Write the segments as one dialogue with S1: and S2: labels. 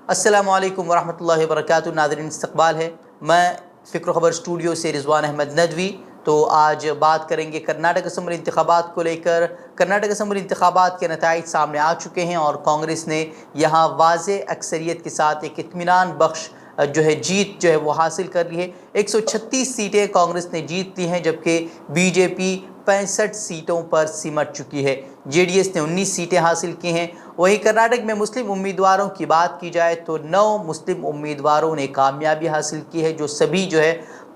S1: अस्सलामु अलैकुम वरहमतुल्लाहि वबरकातुहू। नाज़रीन, इस्तक़बाल है। मैं फ़िक्र ख़बर स्टूडियो से रिज़वान अहमद नदवी। तो आज बात करेंगे कर्नाटक असम्बली इंतख़ाबात को लेकर। कर्नाटक असम्बली इंतख़ाबात के नताइज सामने आ चुके हैं और कांग्रेस ने यहाँ वाज़े अक्सरियत के साथ एक इत्मीनान बख्श जीत वो हासिल कर ली है। 136 सीटें कांग्रेस ने जीत ली हैं, जबकि बीजेपी 65 सीटों पर सिमट चुकी है। जेडीएस ने 19 सीटें हासिल की हैं। वहीं कर्नाटक में मुस्लिम उम्मीदवारों की बात की जाए तो 9 मुस्लिम उम्मीदवारों ने कामयाबी हासिल की है, जो सभी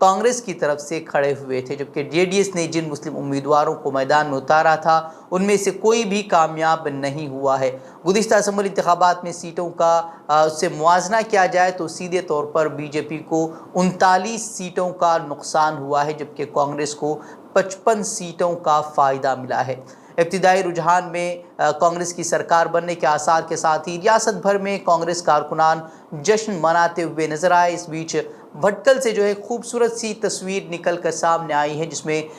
S1: कांग्रेस की तरफ से खड़े हुए थे। जबकि जेडीएस ने जिन मुस्लिम उम्मीदवारों को मैदान में उतारा था उनमें से कोई भी कामयाब नहीं हुआ है। गुज़िश्ता असम्बली इंतख़ाबात में सीटों का उससे मुआवजा किया जाए तो सीधे तौर पर बीजेपी को 39 सीटों का नुकसान हुआ है, जबकि कांग्रेस को 55 सीटों का फ़ायदा मिला है। इब्तिदाई रुझान में कांग्रेस की सरकार बनने के आसार के साथ ही रियासत भर में कांग्रेस कारकुनान जश्न मनाते हुए नजर आए। इस बीच भटकल से खूबसूरत सी तस्वीर निकल कर सामने आई है, जिसमें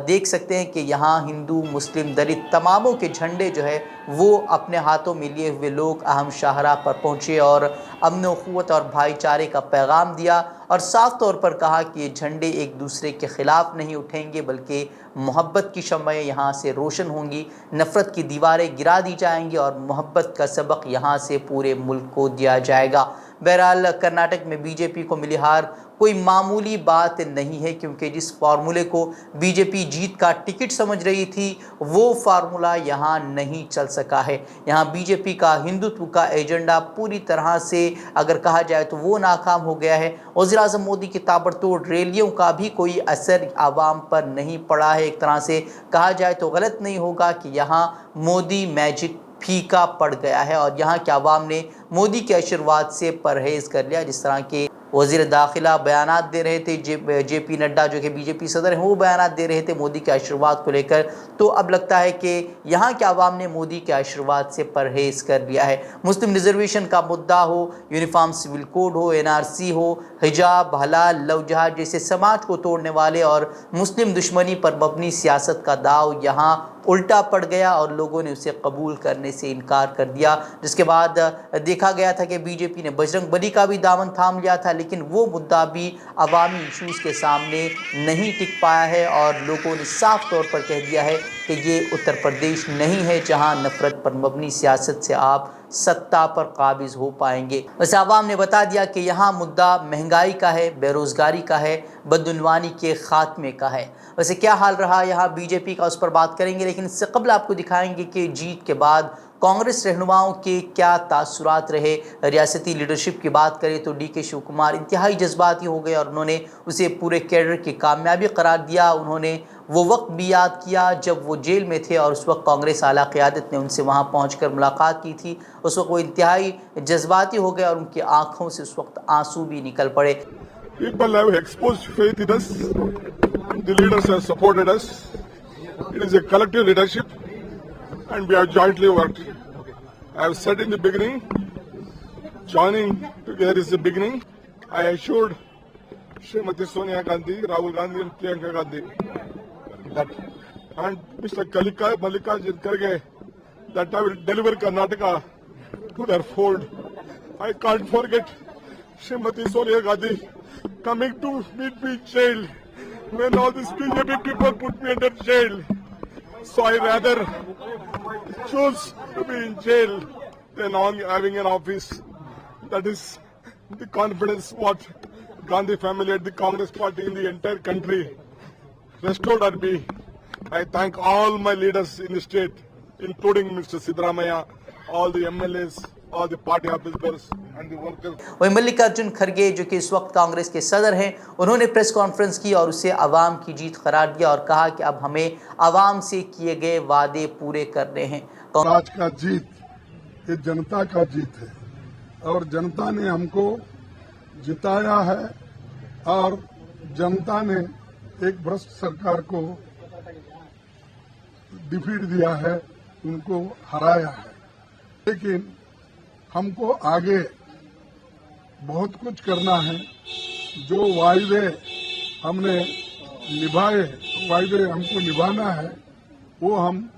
S1: देख सकते हैं कि यहाँ हिंदू मुस्लिम दलित तमामों के झंडे वो अपने हाथों में लिए हुए लोग अहम शाहराह पर पहुँचे और अमन अख़ुवत और भाईचारे का पैगाम दिया और साफ तौर पर कहा कि ये झंडे एक दूसरे के ख़िलाफ़ नहीं उठेंगे, बल्कि मोहब्बत की शम्में यहाँ से रोशन होंगी, नफ़रत की दीवारें गिरा दी जाएंगी और मोहब्बत का सबक यहाँ से पूरे मुल्क को दिया जाएगा। बहरहाल कर्नाटक में बीजेपी को मिली हार कोई मामूली बात नहीं है, क्योंकि जिस फार्मूले को बीजेपी जीत का टिकट समझ रही थी वो फार्मूला यहाँ नहीं चल सका है। यहाँ बीजेपी का हिंदुत्व का एजेंडा पूरी तरह से अगर कहा जाए तो वो नाकाम हो गया है। वज़ीर-ए-आज़म मोदी की ताबड़तोड़ रैलियों का भी कोई असर आवाम पर नहीं पड़ा है। एक तरह से कहा जाए तो गलत नहीं होगा कि यहाँ मोदी मैजिक फीका पड़ गया है और यहाँ के आवाम ने मोदी के आशीर्वाद से परहेज़ कर लिया। जिस तरह के वज़ीर दाखिला बयानात दे रहे थे, जेपी नड्डा जो कि बीजेपी सदर हैं, वो बयानात दे रहे थे मोदी के आशीर्वाद को लेकर, तो अब लगता है कि यहाँ के आवाम ने मोदी के आशीर्वाद से परहेज़ कर लिया है। मुस्लिम रिजर्वेशन का मुद्दा हो, यूनिफॉर्म सिविल कोड हो, NRC हो, हिजाब, हलाल, लव जिहाद जैसे समाज को तोड़ने वाले और मुस्लिम दुश्मनी पर मबनी सियासत का दाव यहाँ उल्टा पड़ गया और लोगों ने उसे कबूल करने से इनकार कर दिया। जिसके बाद देखा गया था कि बीजेपी ने बजरंग बली का भी दामन थाम लिया था, लेकिन वो मुद्दा भी अवामी इशूज़ के सामने नहीं टिक पाया है और लोगों ने साफ तौर पर कह दिया है कि ये उत्तर प्रदेश नहीं है जहां नफ़रत पर मबनी सियासत से आप सत्ता पर काबिज़ हो पाएंगे। वैसे आवाम ने बता दिया कि यहाँ मुद्दा महंगाई का है, बेरोज़गारी का है, बदउनवानी के ख़ात्मे का है। वैसे क्या हाल रहा यहाँ बीजेपी का, उस पर बात करेंगे, लेकिन इससे कबल आपको दिखाएंगे कि जीत के बाद कांग्रेस रहनुमाओं के क्या तासुरात रहे। रियासती लीडरशिप की बात करें तो DK शिव कुमार इंतहाई जज्बाती हो गए और उन्होंने उसे पूरे कैडर की कामयाबी करार दिया। उन्होंने वो वक्त भी याद किया जब वो जेल में थे और उस वक्त कांग्रेस आला क़यादत ने उनसे वहाँ पहुँचकर मुलाकात की थी। उस वक्त वो इंतहाई जज्बाती हो गए और उनकी आँखों से उस वक्त आंसू भी निकल पड़े।
S2: People have exposed faith in us. The leaders have supported us. It is a collective leadership and we have jointly worked. I have said in the beginning, joining together is the beginning. I assured Srimati Sonia Gandhi, Rahul Gandhi and Priyanka Gandhi that, and Mr. Mallikarjun Kharge, that I will deliver Karnataka to their fold. I can't forget Srimati Sonia Gandhi coming to meet me in jail when all these BJP people put me under jail. So I rather choose to be in jail than having an office. That is the confidence what Gandhi family and the Congress party in the entire country restored at me. I thank all my leaders in the state, including Mr. Siddaramaiah, all the MLAs, all the party officers and the workers.
S1: वहीं मल्लिकार्जुन खड़गे जो कि इस वक्त कांग्रेस के सदर हैं, उन्होंने प्रेस कॉन्फ्रेंस की और उसे आवाम की जीत करार दिया और कहा कि अब हमें आवाम से किए गए वादे पूरे करने हैं।
S3: आज का जीत ये जनता का जीत है और जनता ने हमको जिताया है और जनता ने एक भ्रष्ट सरकार को डिफीट दिया है, उनको हराया है। लेकिन हमको आगे बहुत कुछ करना है। जो वायदे हमने निभाए, वायदे हमको निभाना है, वो हम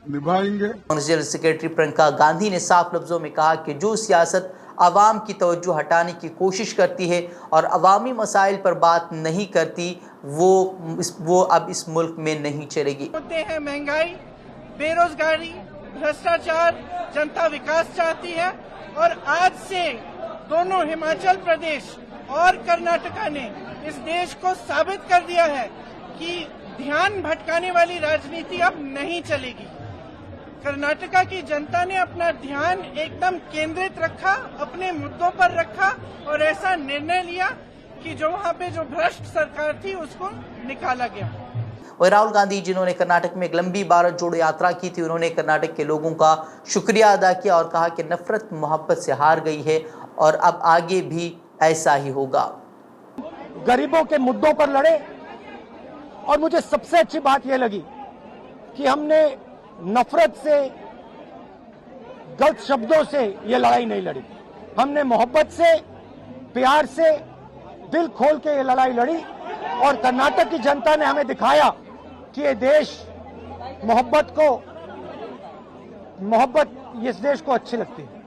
S3: निभाएंगे।
S1: कांग्रेस जनरल सेक्रेटरी प्रियंका गांधी ने साफ लफ्जों में कहा कि जो सियासत عوام کی توجہ ہٹانے کی کوشش کرتی ہے اور عوامی مسائل پر بات نہیں کرتی، وہ اب اس ملک میں نہیں چلے گی۔
S4: ہوتے ہیں مہنگائی، بے روزگاری، بھرشٹاچار، جنتا وکاس چاہتی ہے، اور آج سے دونوں ہماچل پردیش اور کرناٹکا نے اس دیش کو ثابت کر دیا ہے کہ دھیان بھٹکانے والی راجنیتی اب نہیں چلے گی۔ کرناٹکا کی جنتا نے اپنا دھیان ایک دم کیندرت رکھا، اپنے مدوں پر رکھا، اور ایسا نرنے لیا کہ جو وہاں پہ جو بھرشٹ سرکار تھی اس کو نکالا گیا۔
S1: اور راہل گاندھی جنہوں نے کرناٹک میں ایک لمبی بھارت جوڑو یاترا کی تھی، انہوں نے کرناٹک کے لوگوں کا شکریہ ادا کیا اور کہا کہ نفرت محبت سے ہار گئی ہے اور اب آگے بھی ایسا ہی ہوگا۔
S5: غریبوں کے مدوں پر لڑے، اور مجھے سب سے اچھی بات یہ لگی کہ ہم نے نفرت سے، غلط شبدوں سے یہ لڑائی نہیں لڑی، ہم نے محبت سے، پیار سے، دل کھول کے یہ لڑائی لڑی، اور کرناٹک کی جنتا نے ہمیں دکھایا کہ یہ دیش محبت اس دیش کو اچھی لگتی ہے۔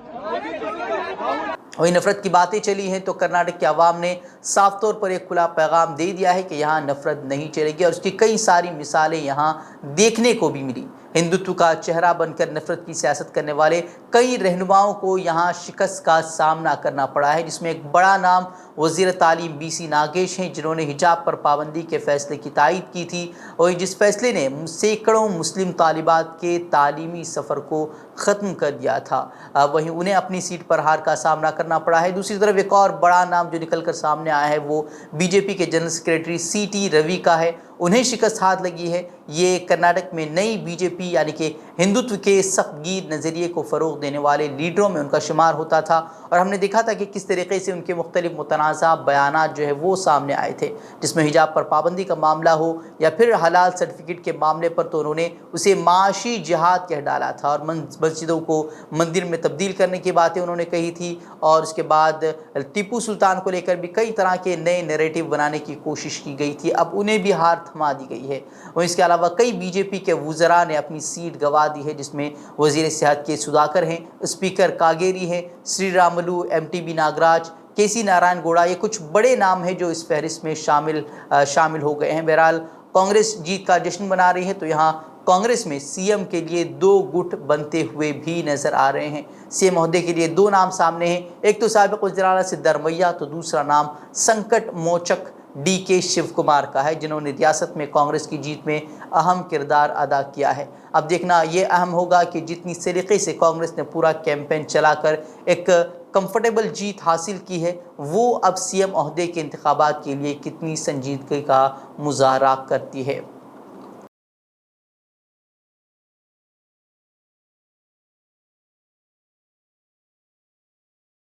S1: وہی نفرت کی باتیں چلی ہیں تو کرناٹک کے عوام نے صاف طور پر ایک کھلا پیغام دے دیا ہے کہ یہاں نفرت نہیں چلے گی، اور اس کی کئی ساری مثالیں یہاں دیکھنے کو بھی ملی۔ ہندوتو کا چہرہ بن کر نفرت کی سیاست کرنے والے کئی رہنماؤں کو یہاں شکست کا سامنا کرنا پڑا ہے، جس میں ایک بڑا نام وزیر تعلیم بی سی ناگیش ہیں، جنہوں نے حجاب پر پابندی کے فیصلے کی تائید کی تھی، اور جس فیصلے نے سینکڑوں مسلم طالبات کے تعلیمی سفر کو ختم کر دیا تھا۔ وہیں انہیں اپنی سیٹ پر ہار کا سامنا کرنا پڑا ہے۔ دوسری طرف ایک اور بڑا نام جو نکل کر سامنے آیا ہے وہ بی جے پی کے جنرل سیکریٹری سی ٹی روی کا ہے۔ انہیں شکست ہاتھ لگی ہے۔ یہ کرناٹک میں نئی بی جے پی یعنی کہ ہندوتو کے سخت گیر نظریے کو فروغ دینے والے لیڈروں میں ان کا شمار ہوتا تھا، اور ہم نے دیکھا تھا کہ کس طریقے سے ان کے مختلف متنازع بیانات جو ہے وہ سامنے آئے تھے، جس میں حجاب پر پابندی کا معاملہ ہو یا پھر حلال سرٹیفکیٹ کے معاملے پر، تو انہوں نے اسے معاشی جہاد کہہ ڈالا تھا، اور مسجدوں کو مندر میں تبدیل کرنے کی باتیں انہوں نے کہی تھی، اور اس کے بعد ٹیپو سلطان کو لے کر بھی کئی طرح کے نئے نیریٹو بنانے کی کوشش کی گئی تھی۔ اب انہیں بھی ہار تھما دی گئی ہے، اور اس کے علاوہ کئی بی جے پی کے وزراء نے اپنی سیٹ گنوا دی ہے، جس میں وزیر صحت کے سدھاکر ہیں، اسپیکر کاگیری ہیں، Sri Ramulu, M T B Nagaraj, K C Narayan گوڑا، یہ کچھ بڑے نام ہیں جو اس فہرست میں شامل ہو گئے ہیں۔ بہرحال کانگریس جیت کا جشن منا رہی ہے، تو یہاں کانگریس میں سی ایم کے لیے 2 گٹ بنتے ہوئے بھی نظر آ رہے ہیں۔ سی ایم عہدے کے لیے 2 نام سامنے ہیں، ایک تو سابق وزیر اعلیٰ سدھرمیا، تو دوسرا نام سنکٹ موچک ڈی کے شیو کمار کا ہے، جنہوں نے ریاست میں کانگریس کی جیت میں اہم کردار ادا کیا ہے۔ اب دیکھنا یہ اہم ہوگا کہ جتنی سلیقے سے کانگریس نے پورا کیمپین چلا کر ایک کمفرٹیبل جیت حاصل کی ہے، وہ اب سی ایم عہدے کے انتخابات کے لیے کتنی سنجیدگی کا مظاہرہ کرتی ہے۔